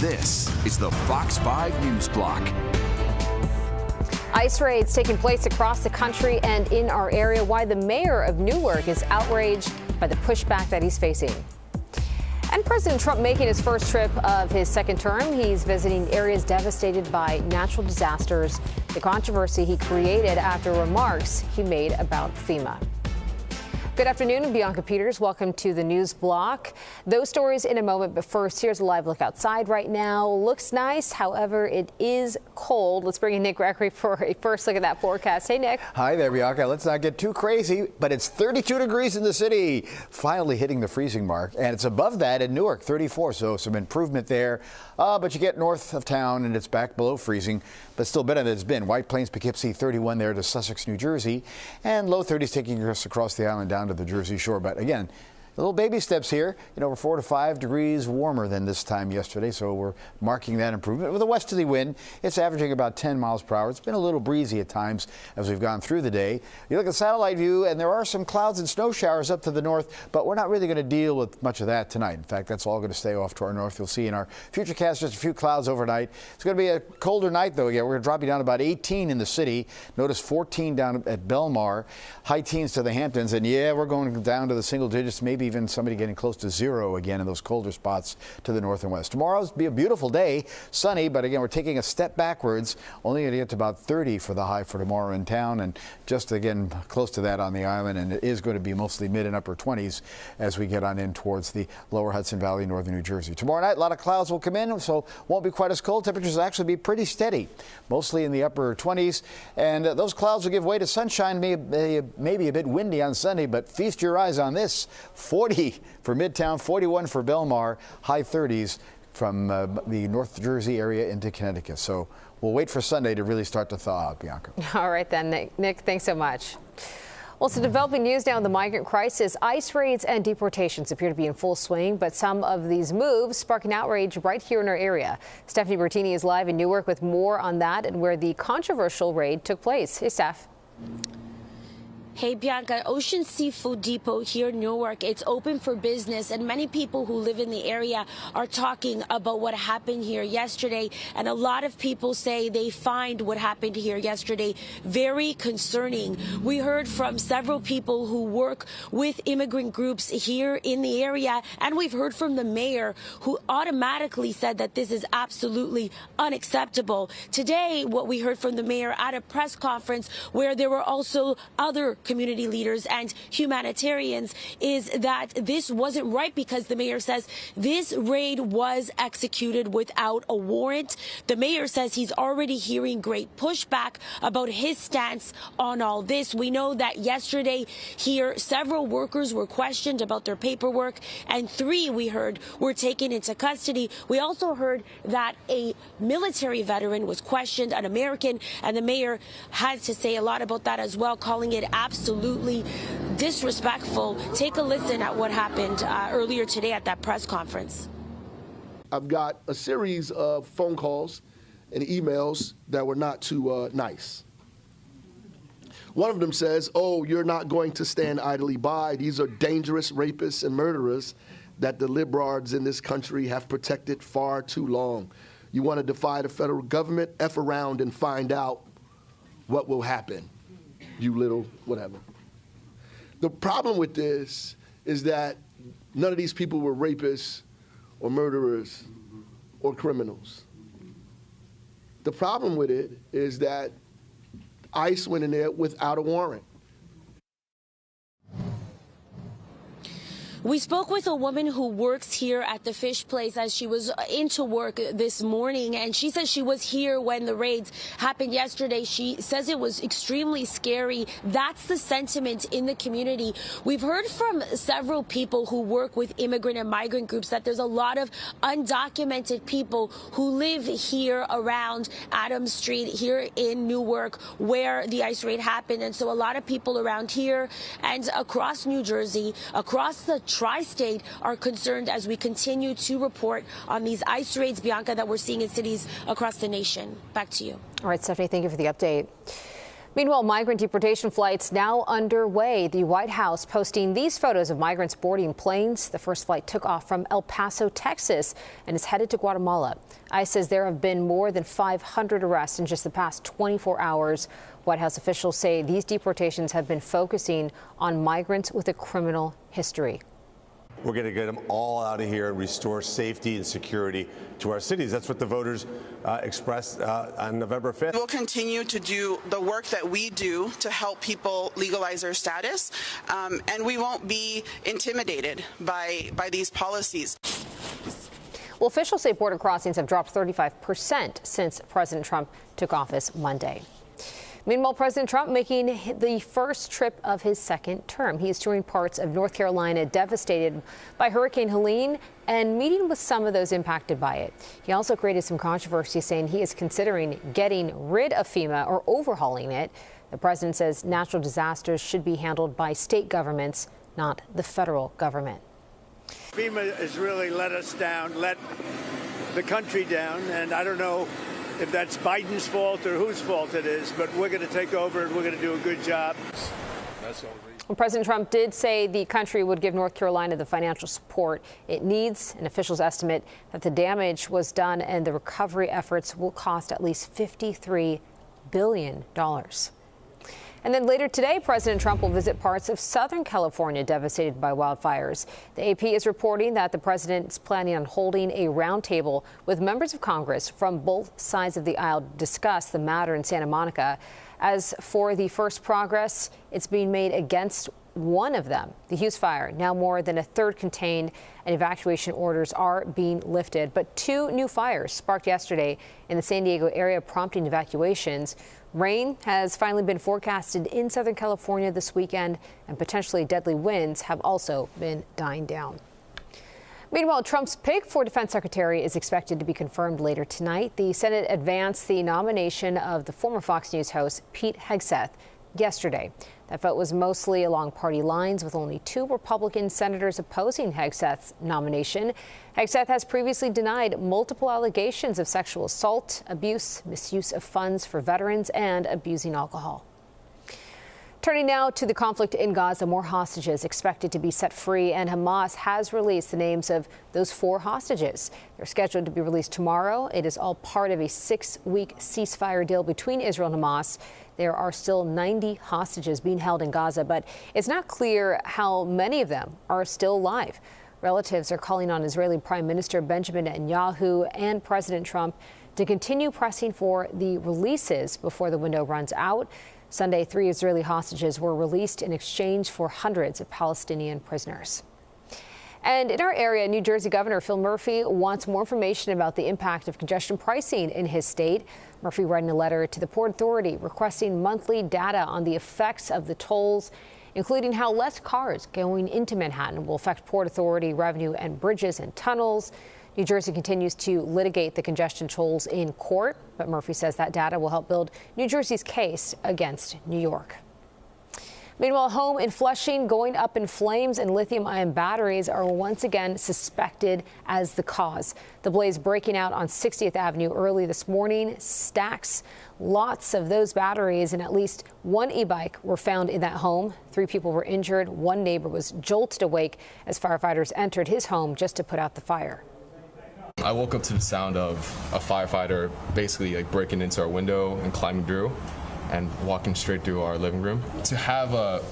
This is the Fox 5 News Block. ICE raids taking place across the country and in our area. Why the mayor of Newark is outraged by the pushback that he's facing. And President Trump making his first trip of his second term. He's visiting areas devastated by natural disasters. The controversy he created after remarks he made about FEMA. Good afternoon, I'm Bianca Peters. Welcome to the News Block. Those stories in a moment, but first, here's a live look outside right now. Looks nice, however, it is cold. Let's bring in Nick Gregory for a first look at that forecast. Hey, Nick. Hi there, Bianca. Let's not get too crazy, but it's 32 degrees in the city, finally hitting the freezing mark, and it's above that in Newark, 34, so some improvement there. But you get north of town, and it's back below freezing, but still better than it's been. White Plains, Poughkeepsie, 31 there to Sussex, New Jersey, and low 30s taking us across the island down to the Jersey Shore. But again, little baby steps here. We're 4 to 5 degrees warmer than this time yesterday, so we're marking that improvement. With a westerly wind, it's averaging about 10 miles per hour. It's been a little breezy at times as we've gone through the day. You look at satellite view, and there are some clouds and snow showers up to the north, but we're not really going to deal with much of that tonight. In fact, that's all going to stay off to our north. You'll see in our futurecast just a few clouds overnight. It's going to be a colder night, though. Yeah, we're going to drop you down about 18 in the city. Notice 14 down at Belmar, high teens to the Hamptons, and yeah, we're going down to the single digits, maybe even somebody getting close to zero again in those colder spots to the north and west. Tomorrow's be a beautiful day, sunny, but again, we're taking a step backwards. Only going to get to about 30 for the high for tomorrow in town, and just again close to that on the island, and it is going to be mostly mid and upper 20s as we get on in towards the lower Hudson Valley, northern New Jersey. Tomorrow night, a lot of clouds will come in, so won't be quite as cold. Temperatures will actually be pretty steady, mostly in the upper 20s, and those clouds will give way to sunshine, maybe a bit windy on Sunday, but feast your eyes on this. 40 for Midtown, 41 for Belmar, high 30s from the North Jersey area into Connecticut. So we'll wait for Sunday to really start to thaw out, Bianca. All right then, Nick, thanks so much. Well, so developing news now on the migrant crisis. ICE raids and deportations appear to be in full swing, but some of these moves sparking outrage right here in our area. Stephanie Bertini is live in Newark with more on that and where the controversial raid took place. Hey, Steph. Hey, Bianca, Ocean Seafood Depot here in Newark, it's open for business, and many people who live in the area are talking about what happened here yesterday, and a lot of people say they find what happened here yesterday very concerning. We heard from several people who work with immigrant groups here in the area, and we've heard from the mayor, who automatically said that this is absolutely unacceptable. Today, what we heard from the mayor at a press conference where there were also other community leaders and humanitarians is that this wasn't right, because the mayor says this raid was executed without a warrant. The mayor says he's already hearing great pushback about his stance on all this. We know that yesterday here several workers were questioned about their paperwork, and 3 we heard were taken into custody. We also heard that a military veteran was questioned, an American, and the mayor had to say a lot about that as well, calling it absolutely disrespectful. Take a listen at what happened earlier today at that press conference. I've got a series of phone calls and emails that were not too nice. One of them says, "Oh, you're not going to stand idly by. These are dangerous rapists and murderers that the liberals in this country have protected far too long. You want to defy the federal government? F around and find out what will happen, you little whatever." The problem with this is that none of these people were rapists or murderers or criminals. The problem with it is that ICE went in there without a warrant. We spoke with a woman who works here at the fish place as she was into work this morning, and she says she was here when the raids happened yesterday. She says it was extremely scary. That's the sentiment in the community. We've heard from several people who work with immigrant and migrant groups that there's a lot of undocumented people who live here around Adams Street here in Newark where the ICE raid happened. And so a lot of people around here and across New Jersey, across the tri-state, are concerned as we continue to report on these ICE raids, Bianca, that we're seeing in cities across the nation. Back to you. All right, Stephanie, thank you for the update. Meanwhile, migrant deportation flights now underway. The White House posting these photos of migrants boarding planes. The first flight took off from El Paso, Texas, and is headed to Guatemala. ICE says there have been more than 500 arrests in just the past 24 hours. White House officials say these deportations have been focusing on migrants with a criminal history. We're going to get them all out of here and restore safety and security to our cities. That's what the voters expressed on November 5th. We'll continue to do the work that we do to help people legalize their status, and we won't be intimidated by these policies. Well, officials say border crossings have dropped 35% since President Trump took office Monday. Meanwhile, President Trump making the first trip of his second term. He is touring parts of North Carolina devastated by Hurricane Helene and meeting with some of those impacted by it. He also created some controversy, saying he is considering getting rid of FEMA or overhauling it. The president says natural disasters should be handled by state governments, not the federal government. FEMA has really let us down, let the country down, and I don't know if that's Biden's fault or whose fault it is, but we're going to take over and we're going to do a good job. That's all. Well, President Trump did say the country would give North Carolina the financial support it needs. An officials estimate that the damage was done and the recovery efforts will cost at least $53 billion. And then later today, President Trump will visit parts of Southern California devastated by wildfires. The AP is reporting that the president is planning on holding a roundtable with members of Congress from both sides of the aisle to discuss the matter in Santa Monica. As for the first progress, it's being made against one of them, the Hughes fire. Now more than a third contained and evacuation orders are being lifted. But two new fires sparked yesterday in the San Diego area, prompting evacuations. Rain has finally been forecasted in Southern California this weekend, and potentially deadly winds have also been dying down. Meanwhile, Trump's pick for defense secretary is expected to be confirmed later tonight. The Senate advanced the nomination of the former Fox News host Pete Hegseth yesterday. That vote was mostly along party lines, with only two Republican senators opposing Hegseth's nomination. Hegseth has previously denied multiple allegations of sexual assault, abuse, misuse of funds for veterans, and abusing alcohol. Turning now to the conflict in Gaza, more hostages expected to be set free, and Hamas has released the names of those 4 hostages. They're scheduled to be released tomorrow. It is all part of a 6-week ceasefire deal between Israel and Hamas. There are still 90 hostages being held in Gaza, but it's not clear how many of them are still alive. Relatives are calling on Israeli Prime Minister Benjamin Netanyahu and President Trump to continue pressing for the releases before the window runs out. Sunday, 3 Israeli hostages were released in exchange for hundreds of Palestinian prisoners. And in our area, New Jersey Governor Phil Murphy wants more information about the impact of congestion pricing in his state. Murphy writing a letter to the Port Authority requesting monthly data on the effects of the tolls, including how less cars going into Manhattan will affect Port Authority revenue and bridges and tunnels. New Jersey continues to litigate the congestion tolls in court, but Murphy says that data will help build New Jersey's case against New York. Meanwhile, a home in Flushing going up in flames, and lithium-ion batteries are once again suspected as the cause. The blaze breaking out on 60th Avenue early this morning. Stacks, lots of those batteries, and at least one e-bike were found in that home. 3 people were injured. One neighbor was jolted awake as firefighters entered his home just to put out the fire. I woke up to the sound of a firefighter basically breaking into our window and climbing through and walking straight through our living room. To have a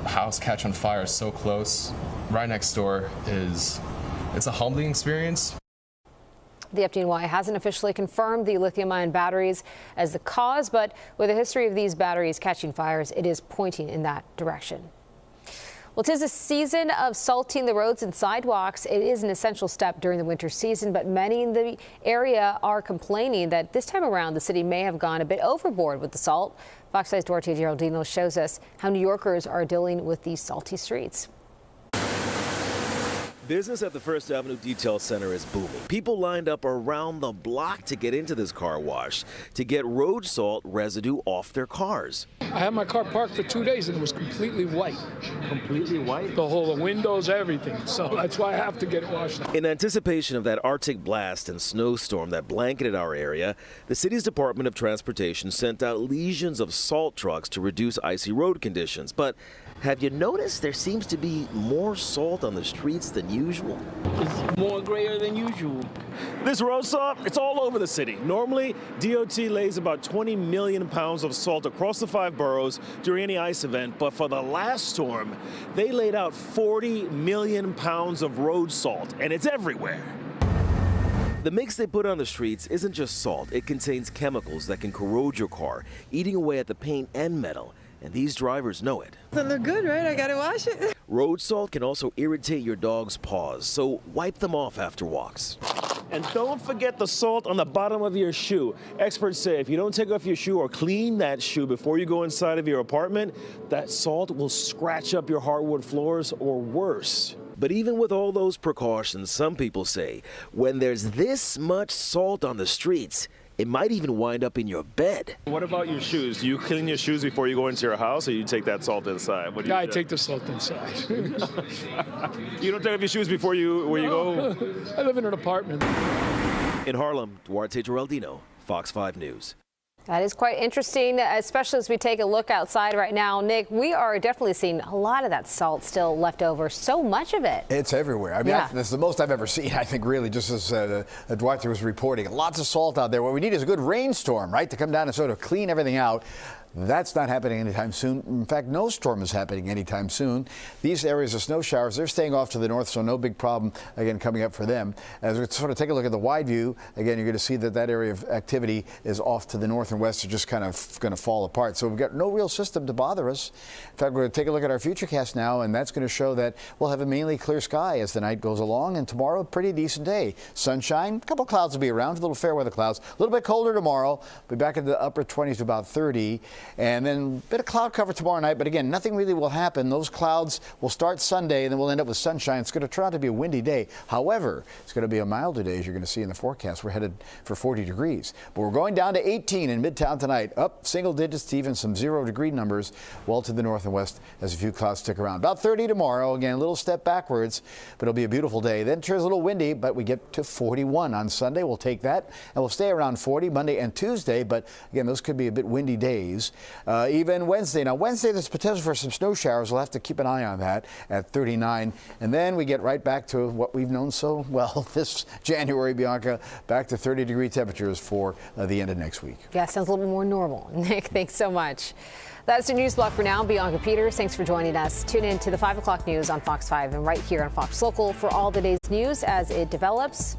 house catch on fire so close, right next door, it's a humbling experience. The FDNY hasn't officially confirmed the lithium-ion batteries as the cause, but with a history of these batteries catching fires, it is pointing in that direction. Well, 'tis a season of salting the roads and sidewalks. It is an essential step during the winter season, but many in the area are complaining that this time around the city may have gone a bit overboard with the salt. Fox 5's Dorothy Geraldino shows us how New Yorkers are dealing with these salty streets. Business at the First Avenue Detail Center is booming. People lined up around the block to get into this car wash to get road salt residue off their cars. I had my car parked for 2 days and it was completely white. Completely white? The windows, everything. So that's why I have to get it washed out. In anticipation of that Arctic blast and snowstorm that blanketed our area, the city's Department of Transportation sent out legions of salt trucks to reduce icy road conditions. But have you noticed there seems to be more salt on the streets than usual? It's more grayer than usual. This road salt, it's all over the city. Normally, DOT lays about 20 million pounds of salt across the 5 boroughs during any ice event, but for the last storm, they laid out 40 million pounds of road salt, and it's everywhere. The mix they put on the streets isn't just salt. It contains chemicals that can corrode your car, eating away at the paint and metal. And these drivers know it. Doesn't look good, right? I gotta wash it. Road salt can also irritate your dog's paws, so wipe them off after walks. And don't forget the salt on the bottom of your shoe. Experts say if you don't take off your shoe or clean that shoe before you go inside of your apartment, that salt will scratch up your hardwood floors or worse. But even with all those precautions, some people say when there's this much salt on the streets, it might even wind up in your bed. What about your shoes? Do you clean your shoes before you go into your house, or you take that salt inside? What do you do? I take the salt inside. You don't take off your shoes before you go? I live in an apartment. In Harlem, Duarte Geraldino, Fox 5 News. That is quite interesting, especially as we take a look outside right now. Nick, we are definitely seeing a lot of that salt still left over, so much of it. It's everywhere. I mean, this is the most I've ever seen, I think, really, just as Duarte was reporting. Lots of salt out there. What we need is a good rainstorm, right, to come down and sort of clean everything out. That's not happening anytime soon. In fact, no storm is happening anytime soon. These areas of snow showers, they're staying off to the north, so no big problem, again, coming up for them. As we sort of take a look at the wide view, again, you're going to see that that area of activity is off to the north and west. Are just kind of going to fall apart. So we've got no real system to bother us. In fact, we're going to take a look at our futurecast now, and that's going to show that we'll have a mainly clear sky as the night goes along, and tomorrow, a pretty decent day. Sunshine, a couple of clouds will be around, a little fair weather clouds. A little bit colder tomorrow. Be back in the upper 20s to about 30. And then a bit of cloud cover tomorrow night, but again, nothing really will happen. Those clouds will start Sunday, and then we'll end up with sunshine. It's going to turn out to be a windy day. However, it's going to be a milder day, as you're going to see in the forecast. We're headed for 40 degrees. But we're going down to 18 in Midtown tonight, up single digits to even some 0-degree numbers, well to the north and west as a few clouds stick around. About 30 tomorrow. Again, a little step backwards, but it'll be a beautiful day. Then it turns a little windy, but we get to 41 on Sunday. We'll take that, and we'll stay around 40 Monday and Tuesday. But again, those could be a bit windy days. Even Wednesday. Now, Wednesday, there's potential for some snow showers. We'll have to keep an eye on that at 39. And then we get right back to what we've known so well this January, Bianca, back to 30-degree temperatures for the end of next week. Yeah, sounds a little bit more normal. Nick, thanks so much. That's your news block for now. Bianca Peters, thanks for joining us. Tune in to the 5 o'clock news on Fox 5 and right here on Fox Local for all the day's news as it develops.